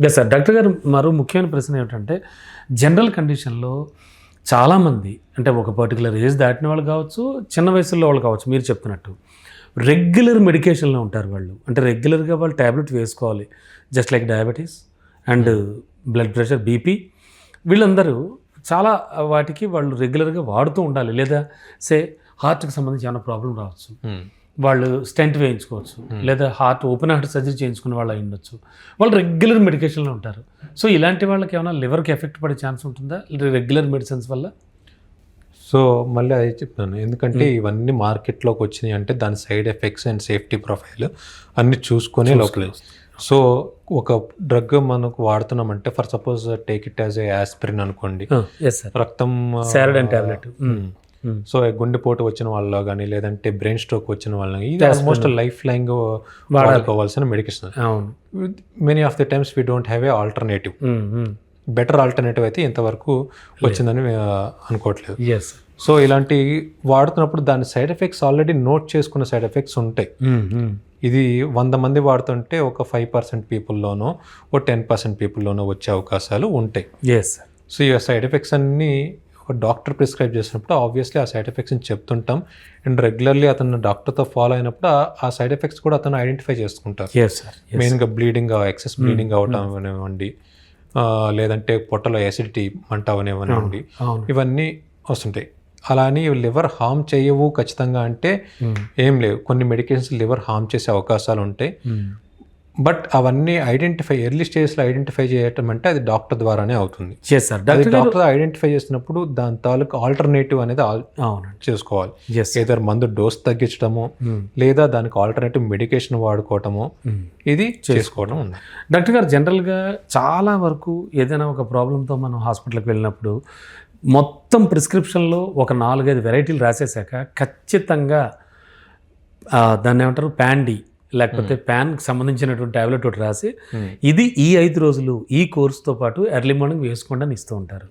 Yes sir. Doctor గారు మరో ముఖ్యమైన ప్రశ్న ఏమిటంటే జనరల్ కండిషన్లో చాలామంది అంటే ఒక పర్టికులర్ ఏజ్ దాటిన వాళ్ళు కావచ్చు, చిన్న వయసులో వాళ్ళు కావచ్చు, మీరు చెప్తున్నట్టు రెగ్యులర్ మెడికేషన్లో ఉంటారు వాళ్ళు. అంటే రెగ్యులర్గా వాళ్ళు ట్యాబ్లెట్ వేసుకోవాలి, just like diabetes and blood pressure, BP. వీళ్ళందరూ చాలా వాటికి వాళ్ళు రెగ్యులర్గా వాడుతూ ఉండాలి. లేదా హార్ట్కి సంబంధించి ఏమైనా ప్రాబ్లం రావచ్చు, వాళ్ళు స్టెంట్ వేయించుకోవచ్చు, లేదా ఓపెన్ హార్ట్ సర్జరీ చేయించుకునే వాళ్ళు అయి ఉండొచ్చు. వాళ్ళు రెగ్యులర్ మెడికేషన్లో ఉంటారు. సో ఇలాంటి వాళ్ళకి ఏమైనా లివర్కి ఎఫెక్ట్ పడే ఛాన్స్ ఉంటుందా రెగ్యులర్ మెడిసిన్స్ వల్ల? సో మళ్ళీ అదే చెప్తున్నాను, ఎందుకంటే ఇవన్నీ మార్కెట్లోకి వచ్చినాయి అంటే దాని side effects and safety profile అన్నీ చూసుకొని లోపల. సో ఒక డ్రగ్ మనకు వాడుతున్నామంటే for suppose take it as a aspirin అనుకోండి, రక్తం టాబ్లెట్. సో గుండెపోటు వచ్చిన వాళ్ళలో కానీ లేదంటే బ్రెయిన్ స్ట్రోక్ వచ్చిన వాళ్ళని ఇది ఆల్మోస్ట్ లైఫ్ లైంగ్ వాడుకోవాల్సిన medication. Many of the times we don't have a alternative. Better alternative అయితే ఇంతవరకు వచ్చిందని అనుకోవట్లేదు. సో ఇలాంటి వాడుతున్నప్పుడు దాని సైడ్ ఎఫెక్ట్స్ ఆల్రెడీ నోట్ చేసుకున్న సైడ్ ఎఫెక్ట్స్ ఉంటాయి. ఇది 100 మంది వాడుతుంటే ఒక 5% పీపుల్లోనో ఓ 10% పీపుల్లోనో వచ్చే అవకాశాలు ఉంటాయి. సో ఈ సైడ్ ఎఫెక్ట్స్ అన్నీ ఒక డాక్టర్ ప్రిస్క్రైబ్ చేసినప్పుడు ఆబ్వియస్లీ ఆ సైడ్ ఎఫెక్ట్స్ని చెప్తుంటాం. అండ్ రెగ్యులర్లీ అతను డాక్టర్తో ఫాలో అయినప్పుడు ఆ సైడ్ ఎఫెక్ట్స్ కూడా అతను ఐడెంటిఫై చేసుకుంటారు. మెయిన్గా బ్లీడింగ్, ఎక్సెస్ బ్లీడింగ్ అవటం అవనివ్వండి, లేదంటే పొట్టలో యాసిడిటీ మంట అవనివ్వండి, ఇవన్నీ వస్తుంటాయి. అలా అని లివర్ హార్మ్ చేయవు ఖచ్చితంగా అంటే ఏం లేవు. కొన్ని మెడికేషన్స్ లివర్ హార్మ్ చేసే అవకాశాలు ఉంటాయి. బట్ అవన్నీ ఎర్లీ స్టేజ్లో ఐడెంటిఫై చేయటం అంటే అది డాక్టర్ ద్వారానే అవుతుంది. డాక్టర్ ఐడెంటిఫై చేసినప్పుడు దాని తాలూకు ఆల్టర్నేటివ్ అనేది చేసుకోవాలి. ఏదైనా మందు డోస్ తగ్గించడము లేదా దానికి ఆల్టర్నేటివ్ మెడికేషన్ వాడుకోవటము ఇది చేసుకోవడం ఉంది. డాక్టర్ గారు జనరల్గా చాలా వరకు ఏదైనా ఒక ప్రాబ్లంతో మనం హాస్పిటల్కి వెళ్ళినప్పుడు మొత్తం ప్రిస్క్రిప్షన్లో ఒక 4-5 వెరైటీలు రాసేసాక ఖచ్చితంగా దాన్ని ఏమంటారు ప్యాన్-డి లేకపోతే ప్యాన్కి సంబంధించినటువంటి ట్యాబ్లెట్ ఒకటి రాసి ఇది ఈ 5 రోజులు ఈ కోర్సుతో పాటు ఎర్లీ మార్నింగ్ వేసుకోండి అని ఇస్తూ ఉంటారు.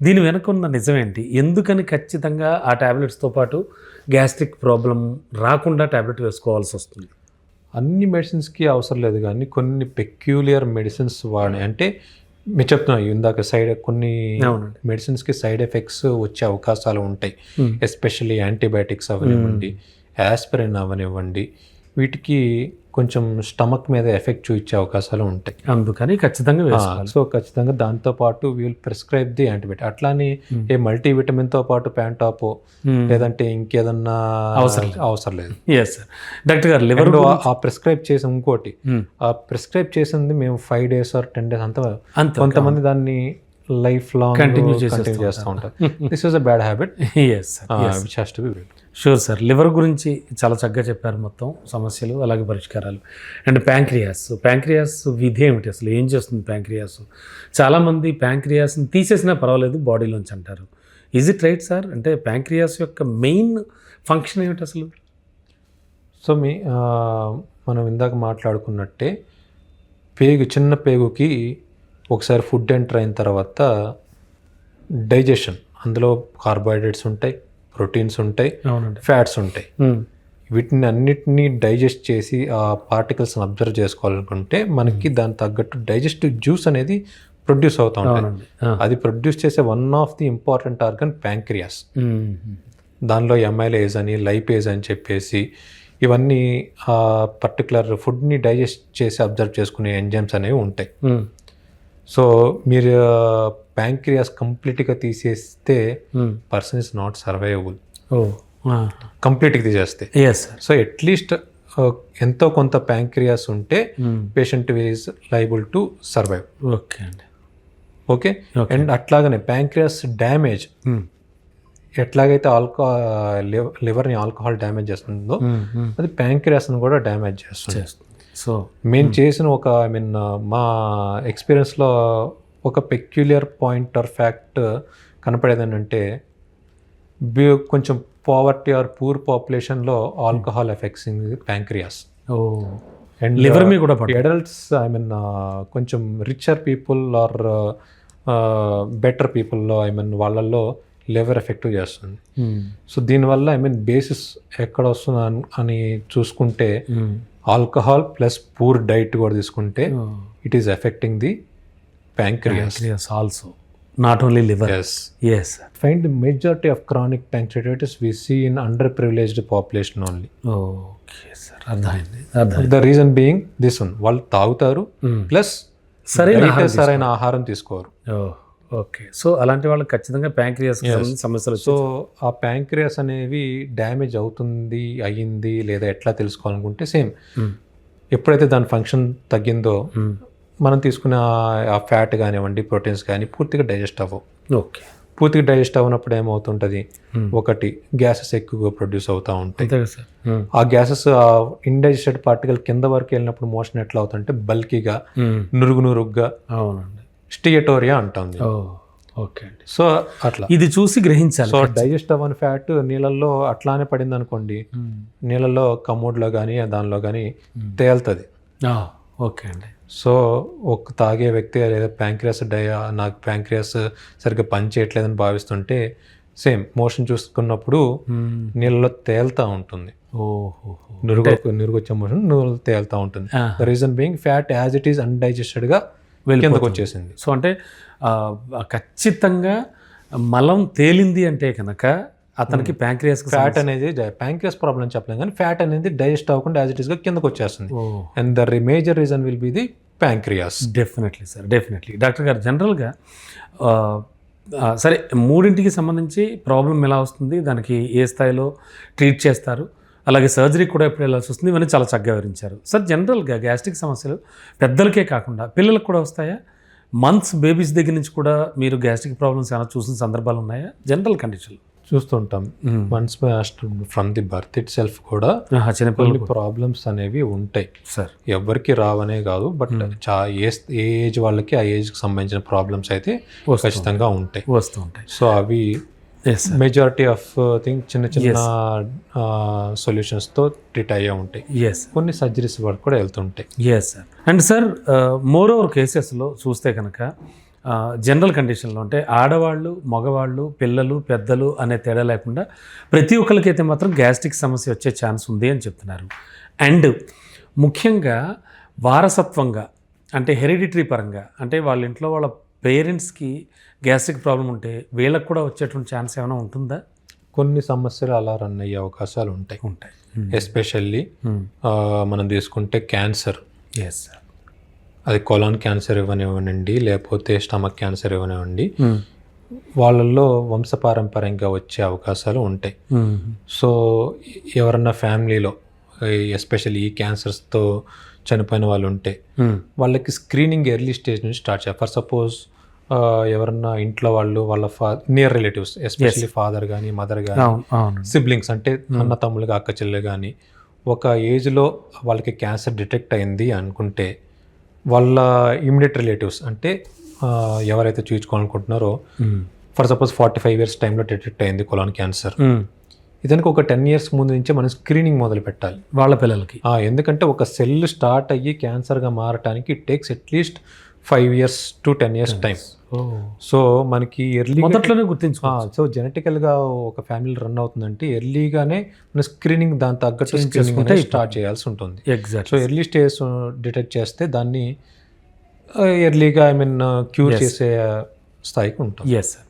దీని వెనక ఉన్న నిజమేంటి? ఎందుకని ఖచ్చితంగా ఆ ట్యాబ్లెట్స్తో పాటు గ్యాస్ట్రిక్ ప్రాబ్లం రాకుండా ట్యాబ్లెట్ వేసుకోవాల్సి వస్తుంది? అన్ని మెడిసిన్స్కి అవసరం లేదు, కానీ కొన్ని పెక్యూలియర్ మెడిసిన్స్ వాడి అంటే మీరు చెప్తున్నాను ఇందాక కొన్ని మెడిసిన్స్కి సైడ్ ఎఫెక్ట్స్ వచ్చే అవకాశాలు ఉంటాయి. ఎస్పెషల్లీ యాంటీబయాటిక్స్ అవనివ్వండి, యాస్పిరిన్ అవనివ్వండి, వీటికి కొంచెం స్టమక్ మీద ఎఫెక్ట్ చూపించే అవకాశాలు ఉంటాయి. అందుకని ఖచ్చితంగా వేసుకోవాలి. సో ఖచ్చితంగా దాంతోపాటు వీల్ ప్రిస్క్రైబ్ ది యాంటీబయాటిక్. అట్లానే ఏ మల్టీవిటమిన్తో పాటు ప్యాంటాపో లేదంటే ఇంకేదన్నా అవసరం లేదు. డాక్టర్ గారు లివర్ ఆ ప్రిస్క్రైబ్ చేసి ఇంకోటి ఆ ప్రిస్క్రైబ్ చేసింది మేము 5 days or 10 days అంత కొంతమంది దాన్ని లైఫ్ లాంగ్ కంటిన్యూ చేస్తూ ఉంటారు. This is a bad habit which has to be break. Sure sir. Liver గురించి చాలా చక్కగా చెప్పారు, మొత్తం సమస్యలు అలాగే పరిష్కారాలు. అండ్ ప్యాంక్రియాస్ విధి ఏమిటి, అసలు ఏం చేస్తుంది ప్యాంక్రియాస్? చాలామంది ప్యాంక్రియాస్ని తీసేసినా పర్వాలేదు బాడీలోంచి అంటారు. Is it right sir? అంటే ప్యాంక్రియాస్ యొక్క మెయిన్ ఫంక్షన్ ఏమిటి అసలు? సో మనం ఇందాక మాట్లాడుకున్నట్టే చిన్న పేగుకి ఒకసారి ఫుడ్ ఎంటర్ అయిన తర్వాత డైజెషన్, అందులో కార్బోహైడ్రేట్స్ ఉంటాయి, ప్రోటీన్స్ ఉంటాయి, ఫ్యాట్స్ ఉంటాయి. వీటిని అన్నిటినీ డైజెస్ట్ చేసి ఆ పార్టికల్స్ని అబ్జర్వ్ చేసుకోవాలనుకుంటే మనకి దాని తగ్గట్టు డైజెస్టివ్ జ్యూస్ అనేది ప్రొడ్యూస్ అవుతూ ఉంటుంది. అది ప్రొడ్యూస్ చేసే one of the important organ pancreas. దానిలో ఎమైలేజ్ అని, లైపేజ్ అని చెప్పేసి ఇవన్నీ ఆ పర్టికులర్ ఫుడ్ని డైజెస్ట్ చేసి అబ్జర్వ్ చేసుకునే ఎంజైమ్స్ అనేవి ఉంటాయి. సో మీరు ప్యాంక్రియాస్ కంప్లీట్గా తీసేస్తే పర్సన్ ఇస్ నాట్ సర్వైవబుల్. కంప్లీట్గా తీసేస్తే. సో అట్లీస్ట్ ఎంతో కొంత ప్యాంక్రియాస్ ఉంటే patient is liable to survive. Okay. And అట్లాగనే ప్యాంక్రియాస్ డ్యామేజ్ ఎట్లాగైతే లివర్ని ఆల్కహాల్ డ్యామేజ్ చేస్తుందో అది ప్యాంక్రియాస్ని కూడా డ్యామేజ్ చేస్తుంది. సో మేము చేసిన మా ఎక్స్పీరియన్స్లో ఒక పెక్యులియర్ పాయింట్ ఆర్ ఫ్యాక్ట్ కనపడేది ఏంటంటే కొంచెం పావర్టీ ఆర్ పూర్ పాపులేషన్లో alcohol effects in pancreas. And liver మీ కూడా అడల్ట్స్ కొంచెం రిచర్ పీపుల్ ఆర్ బెటర్ పీపుల్లో వాళ్ళల్లో లివర్ ఎఫెక్టివ్ చేస్తుంది. సో దీనివల్ల బేసిస్ ఎక్కడ వస్తుంది అని చూసుకుంటే ఆల్కహాల్ ప్లస్ పూర్ డైట్ కూడా తీసుకుంటే it is affecting the pancreas also not only liver. Yes yes sir. find the majority of chronic pancreatitis we see in underprivileged population only. Okay sir, అర్థమైంది. The reason being this one, వాళ్ళు తాగుతారు plus సరైన ఆహారం తీసుకోరు. Okay, so అలాంటి వాళ్ళకి ఖచ్చితంగా pancreas సమస్యలు. సో ఆ ప్యాంక్రియాస్ అనేవి డ్యామేజ్ అవుతుంది అయ్యింది లేదా ఎట్లా తెలుసుకోవాలనుకుంటే సేమ్ ఎప్పుడైతే దాని ఫంక్షన్ తగ్గిందో మనం తీసుకున్న ఆ ఫ్యాట్ కానివ్వండి ప్రోటీన్స్ కానీ పూర్తిగా డైజెస్ట్ అవ్వవు. ఓకే, పూర్తిగా డైజెస్ట్ అవ్వనప్పుడు ఏమవుతుంటుంది, ఒకటి గ్యాసెస్ ఎక్కువగా ప్రొడ్యూస్ అవుతూ ఉంటాయి. ఆ గ్యాసెస్ ఇండైజెస్టెడ్ పార్టికల్ కింద వరకు వెళ్ళినప్పుడు మోషన్ ఎట్లా అవుతుందంటే బల్కీగా నురుగుగా స్టియటోరియా అంటుంది. ఓకే అండి. సో అట్లా ఇది చూసి గ్రహించాలి. సో డైజెస్ట్ అవ్వని ఫ్యాట్ నీళ్ళల్లో అట్లానే పడింది అనుకోండి, నీళ్ళల్లో కమోడ్లో కానీ దానిలో కానీ తేలుతుంది. ఓకే అండి. సో ఒక తాగే వ్యక్తి లేదా నాకు ప్యాంక్రియాస్ సరిగ్గా పని చేయట్లేదని భావిస్తుంటే సేమ్ మోషన్ చూసుకున్నప్పుడు నీళ్ళలో తేలుతూ ఉంటుంది. నురుగు వచ్చే మోషన్ నీళ్ళలో తేలుతూ ఉంటుంది. The reason being fat as it is అన్డైజెస్టెడ్గా కిందకు వచ్చేసింది. సో అంటే ఖచ్చితంగా మలం తేలింది అంటే కనుక అతనికి ప్యాంక్రియాస్ ఫ్యాట్ అనేది ప్యాంక్రియాస్ ప్రాబ్లం చెప్పలేం కానీ ఫ్యాట్ అనేది డైజెస్ట్ అవ్వకుండా యాజ్ ఇట్ ఈస్గా కిందకు వచ్చేస్తుంది. And the major reason will be the pancreas. Definitely sir, definitely. Doctor గారు జనరల్గా సరే మూడింటికి సంబంధించి ప్రాబ్లం ఎలా వస్తుంది, దానికి ఏ స్థాయిలో ట్రీట్ చేస్తారు, అలాగే సర్జరీ కూడా ఎప్పుడు వెళ్ళాల్సి వస్తుంది, ఇవన్నీ చాలా చక్కగా వివరించారు సార్. జనరల్గా గ్యాస్ట్రిక్ సమస్యలు పెద్దలకే కాకుండా పిల్లలకు కూడా వస్తాయా? మంత్స్ బేబీస్ దగ్గర నుంచి కూడా మీరు గ్యాస్ట్రిక్ ప్రాబ్లమ్స్ ఏమైనా చూసిన సందర్భాలు ఉన్నాయా? జనరల్ కండిషన్ చూస్తుంటాం. Once from the birth it self కూడా చిన్నపిల్లల ప్రాబ్లమ్స్ అనేవి ఉంటాయి సార్. ఎవరికి రావనే కాదు, బట్ ఏ ఏజ్ వాళ్ళకి ఆ ఏజ్కి సంబంధించిన ప్రాబ్లమ్స్ అయితే ఖచ్చితంగా వస్తూ ఉంటాయి. సో అవి మెజారిటీ ఆఫ్ థింగ్ చిన్న చిన్న సొల్యూషన్స్తో ట్రీట్ అయ్యే ఉంటాయి. కొన్ని సర్జరీస్ వరకు కూడా వెళ్తుంటాయి. Yes sir. And sir moreover కేసెస్లో చూస్తే కనుక జనరల్ కండిషన్లో అంటే ఆడవాళ్ళు మగవాళ్ళు పిల్లలు పెద్దలు అనే తేడా లేకుండా ప్రతి ఒక్కరికైతే మాత్రం గ్యాస్ట్రిక్ సమస్య వచ్చే ఛాన్స్ ఉంది అని చెప్తున్నారు. అండ్ ముఖ్యంగా వారసత్వంగా అంటే హెరిడిటరీ పరంగా అంటే వాళ్ళ ఇంట్లో వాళ్ళ పేరెంట్స్కి గ్యాస్ట్రిక్ ప్రాబ్లం ఉంటే వీళ్ళకి కూడా వచ్చేటువంటి ఛాన్స్ ఏమైనా ఉంటుందా? కొన్ని సమస్యలు అలా రన్ అయ్యే అవకాశాలు ఉంటాయి. ఎస్పెషల్లీ మనం తీసుకుంటే క్యాన్సర్. Yes sir. అది కొలాన్ క్యాన్సర్ ఇవ్వనివ్వండి లేకపోతే స్టమక్ క్యాన్సర్ ఇవ్వనివ్వండి, వాళ్ళల్లో వంశపారంపర్యంగా వచ్చే అవకాశాలు ఉంటాయి. సో ఎవరన్నా ఫ్యామిలీలో ఎస్పెషల్లీ ఈ క్యాన్సర్స్తో చనిపోయిన వాళ్ళు ఉంటే వాళ్ళకి స్క్రీనింగ్ ఎర్లీ స్టేజ్ నుంచి స్టార్ట్ చేయాలి. ఫర్ సపోజ్ ఎవరన్నా ఇంట్లో వాళ్ళు వాళ్ళ నియర్ రిలేటివ్స్ ఎస్పెషల్లీ ఫాదర్ కానీ మదర్ కానీ సిబ్లింగ్స్ అంటే అన్న తమ్ముళ్ళకి అక్క చెల్లెలు కానీ ఒక ఏజ్లో వాళ్ళకి క్యాన్సర్ డిటెక్ట్ అయింది అనుకుంటే వాళ్ళ ఇమ్మీడియట్ రిలేటివ్స్ అంటే ఎవరైతే చూపించుకోవాలనుకుంటున్నారో ఫర్ సపోజ్ 45 years టైంలో డిటెక్ట్ అయింది కొలాన్ క్యాన్సర్, ఇదానికి ఒక 10 years ముందు నుంచే మనం స్క్రీనింగ్ మొదలు పెట్టాలి వాళ్ళ పిల్లలకి. ఎందుకంటే ఒక సెల్ స్టార్ట్ అయ్యి క్యాన్సర్గా మారటానికి it takes at least 5 years to 10 years time. So మనకి ఎర్లీ మొదట్లోనే గుర్తించుకోవాలి. సో జెనెటికల్గా ఒక ఫ్యామిలీ రన్ అవుతుందంటే ఎర్లీగానే మన స్క్రీనింగ్ దాని తగ్గట్టు స్క్రీనింగ్ స్టార్ట్ చేయాల్సి ఉంటుంది. Exact. So early stage detect చేస్తే దాన్ని ఎర్లీగా క్యూర్ చేసే స్థాయికి ఉంటుంది. Yes sir.